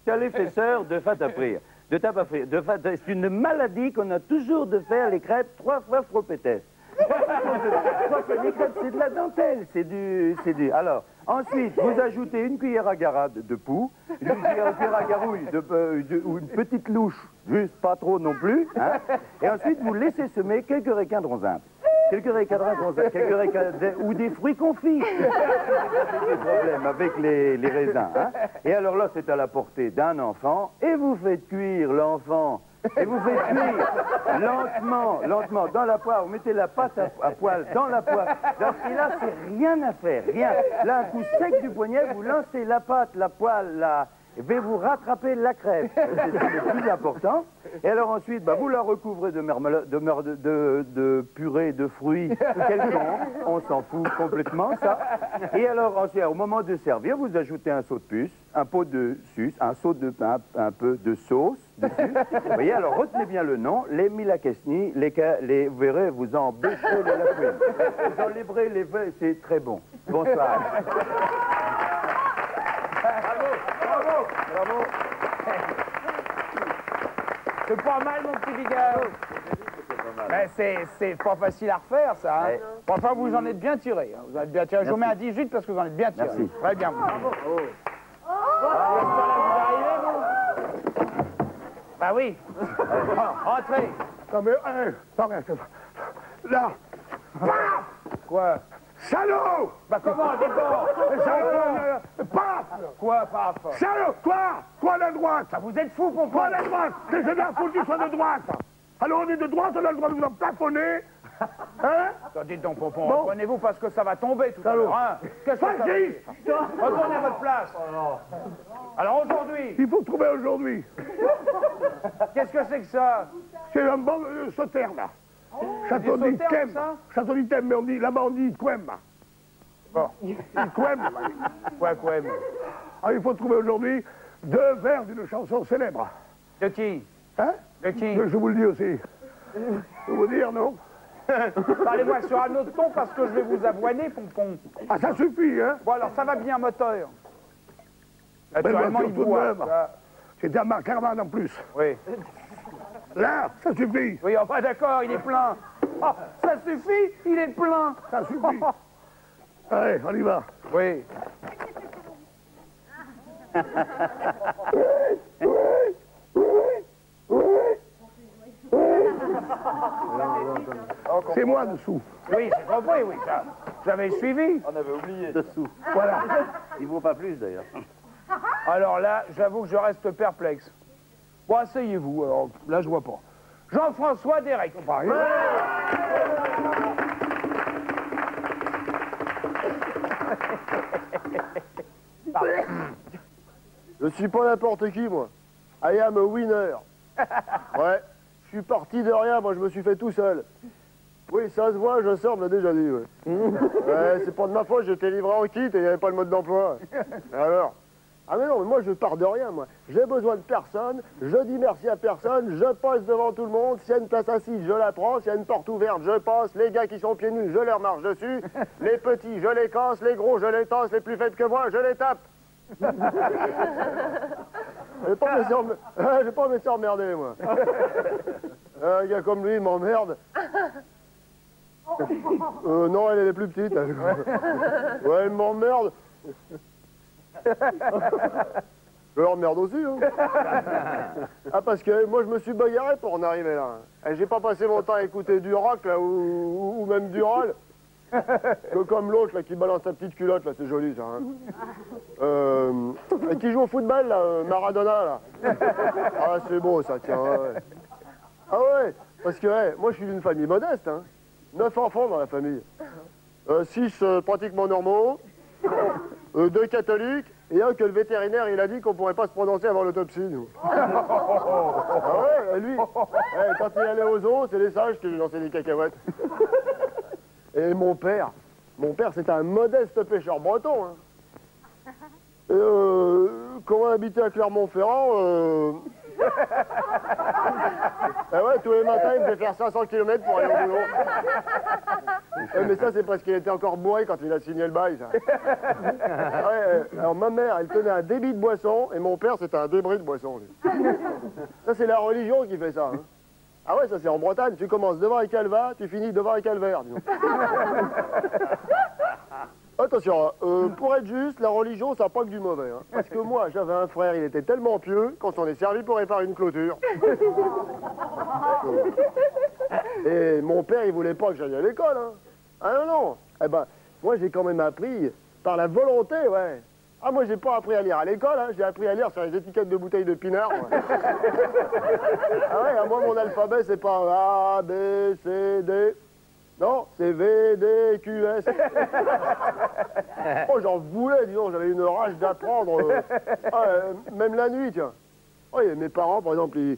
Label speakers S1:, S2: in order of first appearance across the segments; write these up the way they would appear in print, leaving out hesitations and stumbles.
S1: t'as l'épaisseur de fat à frire. C'est une maladie qu'on a toujours de faire les crêpes 3 fois Fropétès. Quoique les crêpes, c'est de la dentelle, c'est du... Alors, ensuite, vous ajoutez une cuillère à garade de poux, une cuillère à garouille ou une petite louche, juste pas trop non plus, hein, et ensuite vous laissez semer quelques requins de ronzin. Ou des fruits confits. Des problèmes avec les raisins. Hein. Et alors là, c'est à la portée d'un enfant, et vous faites cuire l'enfant. Et vous faites cuire lentement, dans la poêle. Vous mettez la pâte à poêle dans la poêle. Et là, c'est rien à faire, rien. Là, un coup sec du poignet, vous lancez la pâte, la poêle, et vous rattrapez la crêpe. C'est le plus important. Et alors ensuite, vous la recouvrez de purée de fruits quelconque. On s'en fout complètement, ça. Et alors ensuite, au moment de servir, vous ajoutez un seau de puce, un pot de suce, un seau de pain, un peu de sauce dessus. Vous voyez, alors retenez bien le nom, les Milakesni, vous verrez, vous en bêcherez les lacuines. Vous enlèverez les feuilles, c'est très bon. Bonsoir.
S2: Bravo. C'est pas mal, mon petit Bigard. Mais c'est pas facile à refaire, ça. Hein. Enfin, vous en êtes bien tiré. Hein. Vous en êtes bien tiré. Je vous mets un 18 parce que vous en êtes bien tiré.
S1: Merci.
S2: Très bien. Bravo. Vous arrivez, vous? Bah oui. Entrez.
S3: Non mais, là.
S2: Quoi?
S3: Salaud!
S2: Bah comment,
S3: Paf!
S2: Quoi, paf?
S3: Salaud! Toi la droite!
S2: Vous êtes fou, pour
S3: Toi la droite! Qu'est-ce que j'ai foutu sur de droite? Alors on est de droite, on a le droit de vous en plafonner! Hein?
S2: Dites donc, Pompon, reprenez-vous parce que ça va tomber tout à l'heure. Hein? Qu'est-ce que ça va dire? Retournez à votre place. Alors aujourd'hui...
S3: Il faut trouver aujourd'hui.
S2: Qu'est-ce que c'est que ça?
S3: C'est un bon sauterne, là. Château d'Yquem. Château d'Yquem, mais on dit, là-bas on dit Yquem.
S2: Bon.
S3: Yquem.
S2: Quoi, Quem?
S3: Ah, il faut trouver aujourd'hui 2 vers d'une chanson célèbre.
S2: De qui?
S3: Hein?
S2: De qui?
S3: Je vous le dis aussi. Je vais vous dire, non?
S2: Parlez-moi sur un autre ton parce que je vais vous avoiner, Pompon.
S3: Ah, ça suffit, hein?
S2: Bon, alors ça va bien, moteur.
S3: Naturellement,
S2: il boit.
S3: C'était un Marcarman en plus.
S2: Oui.
S3: Là, ça suffit.
S2: Oui, enfin d'accord, il est plein. Oh, ça suffit, il est plein.
S3: Ça suffit. Allez, on y va.
S2: Oui.
S3: C'est moi dessous.
S2: Oui, j'ai compris, oui. J'avais suivi.
S1: On avait oublié dessous.
S3: Voilà.
S1: Il ne vaut pas plus d'ailleurs.
S2: Alors là, j'avoue que je reste perplexe. Bon, asseyez-vous, alors là, je vois pas. Jean-François Derek.
S4: Je suis pas n'importe qui, moi. I am a winner. Ouais, je suis parti de rien, moi, je me suis fait tout seul. Oui, ça se voit, je sors, on l'a déjà dit, ouais. Ouais, c'est pas de ma faute, j'étais livré en kit et il n'y avait pas le mode d'emploi. Alors? Ah mais non, mais moi je pars de rien, moi. J'ai besoin de personne, je dis merci à personne, je passe devant tout le monde, s'il y a une place assise, je la prends, s'il y a une porte ouverte, je passe, les gars qui sont pieds nus, je leur marche dessus, les petits, je les casse, les gros, je les tasse, les plus faibles que moi, je les tape. J'ai pas envie de s'emmerder, moi. Un gars comme lui, il m'emmerde. Non, elle est plus petite. Ouais, il m'emmerde. Je l'emmerde aussi, hein. Ah, parce que moi, je me suis bagarré pour en arriver là. J'ai pas passé mon temps à écouter du rock, là, ou même du roll. Que comme l'autre, là, qui balance sa petite culotte, là, c'est joli, ça, hein. Qui joue au football, là, Maradona, là. Ah, c'est beau, ça, tiens, ouais. Ah ouais, parce que, ouais, moi, je suis d'une famille modeste, hein. 9 enfants dans la famille. 6 pratiquement normaux. 2 catholiques, et un que le vétérinaire, il a dit qu'on pourrait pas se prononcer avant l'autopsie, nous. Ah ouais, lui, quand il allait aux zoos, c'est les sages qui lui lançaient des cacahuètes. Et mon père, c'était un modeste pêcheur breton, hein. Et quand on habitait à Clermont-Ferrand, ah ouais, tous les matins, il me fait faire 500 km pour aller au boulot. Ouais, mais ça, c'est parce qu'il était encore bourré quand il a signé le bail, ça. Ah ouais, alors, ma mère, elle tenait un débit de boisson, et mon père, c'était un débris de boisson, lui. Ça, c'est la religion qui fait ça, hein. Ah ouais, ça, c'est en Bretagne. Tu commences devant un calva, tu finis devant un calvaire, disons. Attention, pour être juste, la religion, ça n'a pas que du mauvais. Hein. Parce que moi, j'avais un frère, il était tellement pieux qu'on s'en est servi pour réparer une clôture. Et mon père, il voulait pas que j'aille à l'école. Hein. Ah non, non. Eh ben, moi, j'ai quand même appris par la volonté, ouais. Ah, moi, j'ai pas appris à lire à l'école, hein. J'ai appris à lire sur les étiquettes de bouteilles de pinard. Moi. Ah ouais, moi, mon alphabet, c'est pas A, B, C, D. Non, c'est V, D, Q, S. Oh, j'en voulais, disons, j'avais une rage d'apprendre. Même la nuit, tiens. Oh, et mes parents, par exemple, ils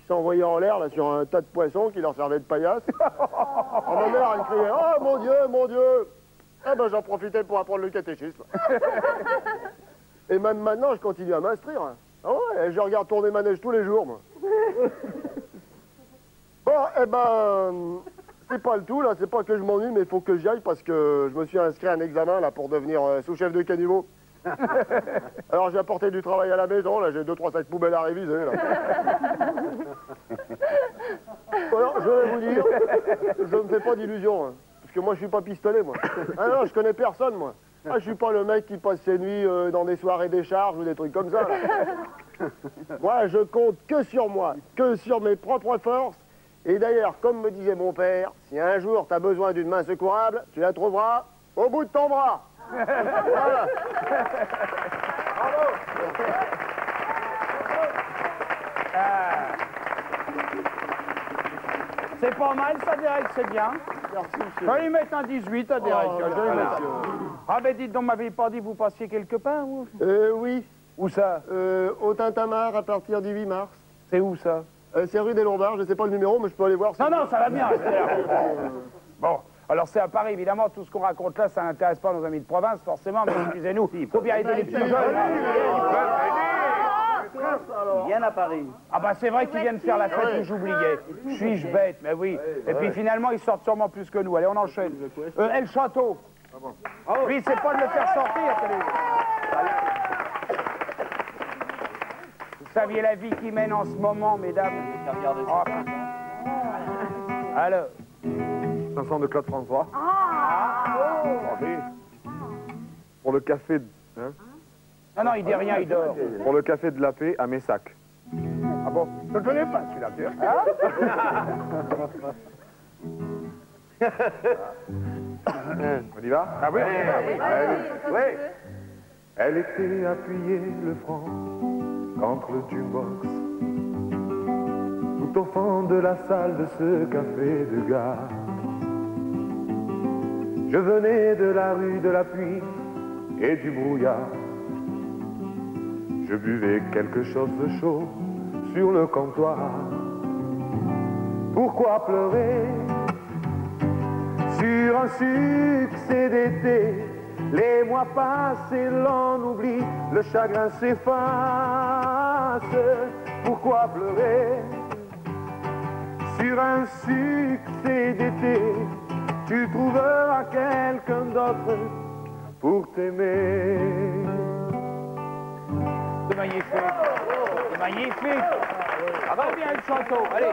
S4: s'envoyaient en l'air là, sur un tas de poissons qui leur servaient de paillasse. Oh, ma mère, elle criait « Oh, mon Dieu, mon Dieu !» Ah ben, j'en profitais pour apprendre le catéchisme. Et même maintenant, je continue à m'instruire. Hein. Ah ouais, je regarde tourner manège tous les jours, moi. Bon, eh ben... C'est pas le tout, là, c'est pas que je m'ennuie, mais il faut que j'y aille parce que je me suis inscrit à un examen, là, pour devenir sous-chef de caniveau. Alors, j'ai apporté du travail à la maison, là, j'ai 2-3 sacs poubelles à réviser, là. Alors, je vais vous dire, je me fais pas d'illusions, hein, parce que moi, je suis pas pistolet, moi. Ah non, je connais personne, moi. Ah, je suis pas le mec qui passe ses nuits dans des soirées décharges ou des trucs comme ça, là. Moi, je compte que sur moi, que sur mes propres forces. Et d'ailleurs, comme me disait mon père, si un jour tu as besoin d'une main secourable, tu la trouveras au bout de ton bras. Voilà. Bravo.
S2: C'est pas mal, ça, Derek, c'est bien.
S4: Merci, monsieur.
S2: Je vais lui mettre un 18 à Derek.
S4: Oh,
S2: je vais lui mettre. Ah, ben dites donc, m'avez pas dit que vous passiez quelque part, vous?
S4: Oui.
S2: Où ça?
S4: Au Tintamarre à partir du 8 mars.
S2: C'est où, ça?
S4: C'est rue des Lombards, je sais pas le numéro, mais je peux aller voir.
S2: Non, non, ça va bien. Bon, alors c'est à Paris, évidemment, tout ce qu'on raconte là, ça n'intéresse pas nos amis de province, forcément, mais excusez-nous, il faut bien aider les petits jeunes.
S1: Ils viennent à Paris.
S2: Ah bah c'est vrai qu'ils viennent faire la fête où j'oubliais. Suis-je bête, mais oui. Et puis finalement, ils sortent sûrement plus que nous. Allez, on enchaîne. El Château. Oui, c'est pas de le faire sortir, Vous saviez la vie qu'il mène en ce moment, mesdames? Oh. Alors.
S3: Chanson de Claude François. Pour le café... Hein?
S2: Non, non, il dit rien, il dort.
S3: Pour le café de la paix à Messac.
S2: Ah bon?
S3: Je ne connais pas celui-là, tu On y va?
S2: Ah oui?
S3: Oui. Elle était appuyée le front contre le jukebox, tout au fond de la salle de ce café de gare. Je venais de la rue de la pluie et du brouillard. Je buvais quelque chose de chaud sur le comptoir. Pourquoi pleurer sur un succès d'été? Les mois passent et l'on oublie, le chagrin s'efface. Pourquoi pleurer sur un succès d'été? Tu trouveras quelqu'un d'autre pour t'aimer.
S2: C'est magnifique. C'est magnifique. Ah va bien le château. Allez.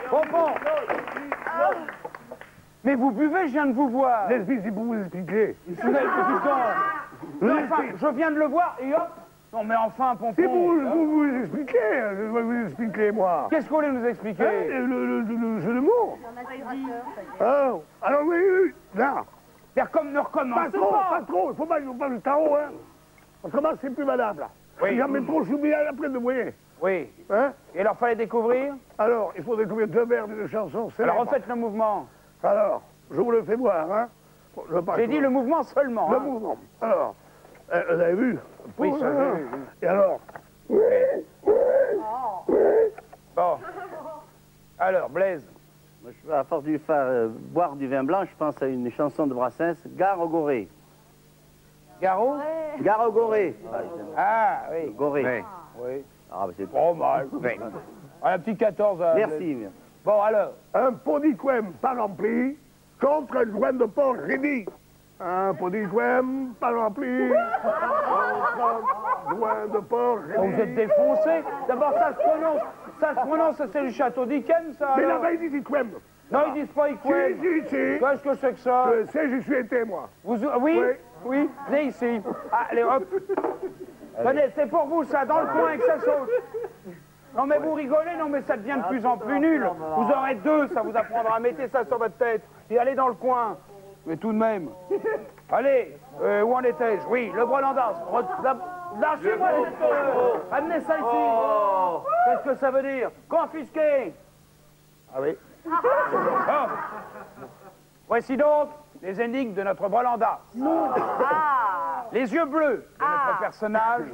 S2: Pompon. Mais vous buvez, je viens de vous voir.
S3: C'est pour vous expliquer.
S2: Vous avez plus de temps. Mais enfin, je viens de le voir et hop. Non mais enfin, Pompon.
S3: C'est pour vous expliquer. Je vais vous expliquer, moi.
S2: Qu'est-ce que vous voulez nous expliquer?
S3: Le jeu de mots. Ah, alors oui, là.
S2: Faire comme ne recommence
S3: Pas trop. Il faut pas le tarot, hein. Autrement, c'est plus valable, là.
S2: Oui.
S3: Si jamais trop, j'oublie après de voyer.
S2: Oui.
S3: Hein?
S2: Et alors, fallait découvrir?
S3: Alors, il faut découvrir 2 vers de chansons célèbres.
S2: Alors, refaites le mouvement.
S3: Alors, je vous le fais voir, hein.
S2: J'ai dit le mouvement seulement.
S3: Le
S2: Hein.
S3: mouvement. Alors, vous avez vu?
S2: Oui, ça, j'ai vu.
S3: Et alors?
S2: Bon. Alors, Blaise.
S1: Moi, à force de lui faire boire du vin blanc, je pense à une chanson de Brassens, Gare au Gorée.
S2: Garot?
S1: Gare au Gorée.
S2: Ah, oui.
S1: Gorée.
S2: Oui.
S1: Ah, bah, c'est
S2: Pas mal. Ah, la petite 14.
S1: Merci.
S2: Bon, alors.
S3: Un podiquem pas rempli, contre un joint de porc rédy. Un petit joint pas rempli. Contre joint de porc
S2: Oh, vous êtes
S3: rédy.
S2: défoncé. D'abord, ça se prononce, c'est du château d'Yquem, ça.
S3: Mais
S2: alors.
S3: là-bas, ils disent Iquem.
S2: Non, ils disent pas Yquem.
S3: Si.
S2: Qu'est-ce que c'est que ça?
S3: Je sais, j'y suis été, moi.
S2: Oui,
S3: Oui.
S2: oui, venez ici. Allez, hop. Tenez, c'est pour vous, ça, dans le coin, et que ça saute. Non, mais vous rigolez, non, mais ça devient de plus en plus nul. Vous aurez deux, ça vous apprendra. Mettez ça sur votre tête et allez dans le coin. Mais tout de même. Allez, où en étais-je? Oui, le Groenlandais. Lâchez-moi les taureaux. Amenez ça ici. Qu'est-ce que ça veut dire? Confisqué. Ah oui. Ah. Voici donc les énigmes de notre Groenlandais. Les yeux bleus de notre personnage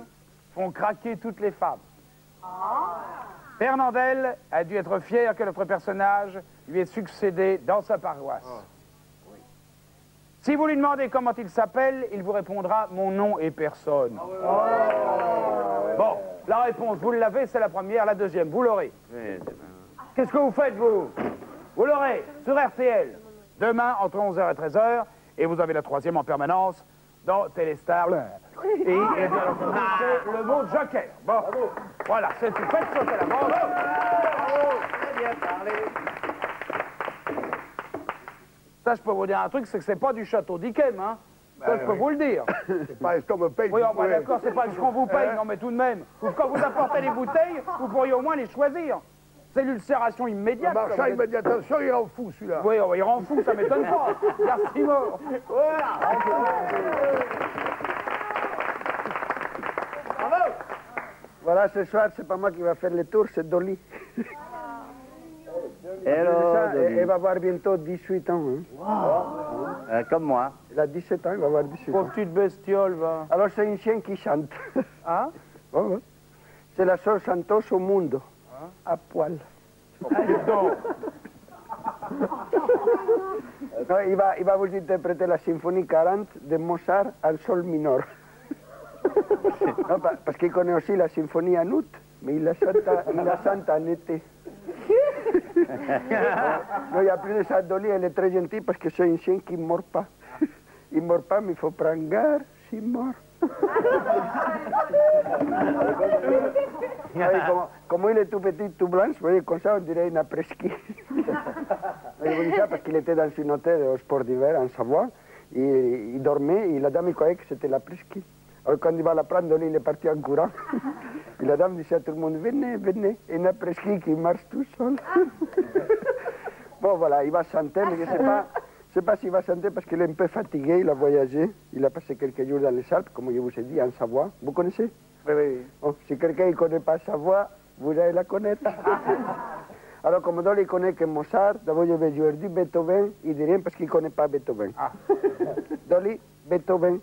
S2: font craquer toutes les femmes. Fernandel a dû être fier que notre personnage lui ait succédé dans sa paroisse. Si vous lui demandez comment il s'appelle, il vous répondra « Mon nom est personne ». Bon, la réponse, vous l'avez, c'est la première. La deuxième, vous l'aurez. Qu'est-ce que vous faites, vous? Vous l'aurez sur RTL, demain entre 11h et 13h, et vous avez la troisième en permanence dans Téléstar. Et bien entendu, c'est le mot Joker. Bon, voilà, c'est tout. Faites sauter la bande. Très bien parlé. Ça, je peux vous dire un truc, c'est que c'est pas du château d'Yquem, hein. Ça, je peux vous le dire.
S3: C'est pas ce qu'on me paye.
S2: Oui, bah, d'accord, c'est pas ce qu'on vous paye, non, mais tout de même. Quand vous apportez les bouteilles, vous pourriez au moins les choisir. C'est l'ulcération immédiate.
S3: Le marchand immédiat, attention, il rend fou, celui-là.
S2: Oui, il rend fou, ça m'étonne pas. Merci, mort.
S5: Voilà, ce soir, c'est pas moi qui va faire le tour, c'est Dolly.
S1: Hello,
S5: Elle va avoir bientôt 18 ans. Hein.
S1: comme moi.
S5: Elle a 17 ans, elle va avoir 18 ans.
S2: Pauvre petite bestiole, va.
S5: Alors, c'est un chien qui chante.
S2: Hein?
S5: Ouais, ouais. C'est la seule chanteuse au monde. À poil.
S2: Non.
S5: Non, il va vous interpréter la symphonie 40 de Mozart en sol mineur. Non, parce qu'il connaît aussi la symphonie en août, mais il la chante en été. Non, il y a plus de ça, Dolly, elle est très gentille parce que c'est un chien qui ne mord pas. Il ne mord pas, mais il faut prendre garde s'il mord. Comme il est tout petit, tout blanc, vous voyez, comme ça, on dirait une après-ski. Je vous dis ça parce qu'il était dans une hôtel au sport d'hiver en Savoie, et il dormait, et la dame il croyait que c'était l'après-ski. Alors quand il va la prendre, il est parti en courant. Et la dame disait à tout le monde, venez, venez, un après-ski qui marche tout seul. Bon, voilà, il va chanter, mais je ne sais pas s'il va chanter parce qu'il est un peu fatigué, il a voyagé, il a passé quelques jours dans les Alpes, comme je vous ai dit, en Savoie. Vous connaissez?
S2: Oui.
S5: Bon, si quelqu'un ne connaît pas Savoie, vous allez la connaître. Alors, comme Dolly connaît que Mozart, d'abord je vais jouer du Beethoven, il dit rien parce qu'il ne connaît pas Beethoven. Dolly, Beethoven.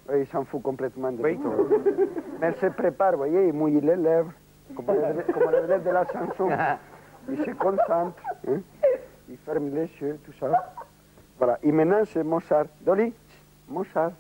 S5: Oui, il s'en fout complètement de Beethoven. Mais elle se prépare, vous voyez, il mouille les lèvres, comme la vedette de la chanson. Il se concentre, hein? Il ferme les yeux, tout ça. Voilà, et maintenant c'est Mozart. Dolly, Mozart.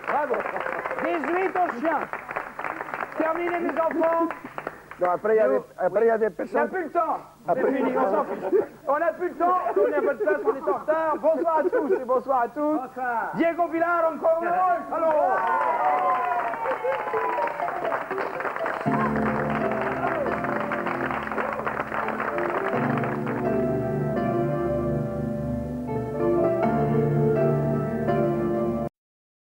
S2: Bravo. 18 au chien. Terminez, mes enfants.
S5: Non, après, il y a des
S2: Il n'y a
S5: personnes.
S2: plus le temps. C'est fini, on s'en fiche. On n'a plus le temps, on est à votre place, on est en retard. Bonsoir à tous et bonsoir à tous. Bonsoir. Diego Pilar, encore une fois. Alors.